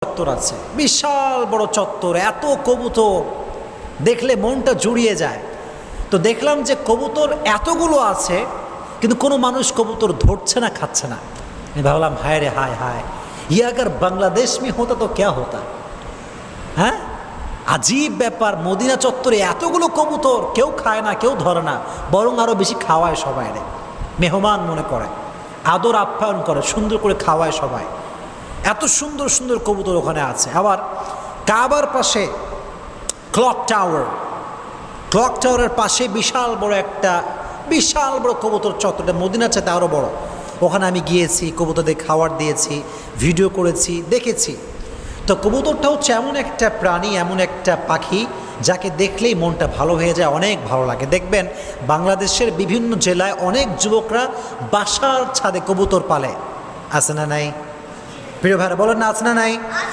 চত্বর আছে, বিশাল বড় চত্বর, এত কবুতর দেখলে মনটা জুড়িয়ে যায়। তো দেখলাম যে কবুতর এতগুলো আছে, কিন্তু কোনো মানুষ কবুতর ধরছে না, খাচ্ছে না। আমি ভাবলাম হায় রে হায় হায়, ये अगर बांग्लादेश में होता तो क्या होता। হ্যাঁ, আজীব ব্যাপার। মদিনা চত্বরে এতগুলো কবুতর, কেউ খায় না, কেউ ধরে না, বরং আরও বেশি খাওয়ায় সবাই, মেহমান মনে করে, আদর আপ্যায়ন করে, সুন্দর করে খাওয়ায় সবাই। এত সুন্দর সুন্দর কবুতর ওখানে আছে। আবার কাবার পাশে ক্লক টাওয়ারের পাশে বিশাল বড় কবুতর চত্বরটা মদিনার চাইতে আরও বড়। ওখানে আমি গিয়েছি, কবুতরদের খাবার দিয়েছি, ভিডিও করেছি, দেখেছি। তো কবুতরটা হচ্ছে এমন একটা প্রাণী, এমন একটা পাখি যাকে দেখলেই মনটা ভালো হয়ে যায়, অনেক ভালো লাগে। দেখবেন বাংলাদেশের বিভিন্ন জেলায় অনেক যুবকরা বাসার ছাদে কবুতর পালে, আছে না নাই? প্রিয় ভাইরা বলেন না, আছে না নাই?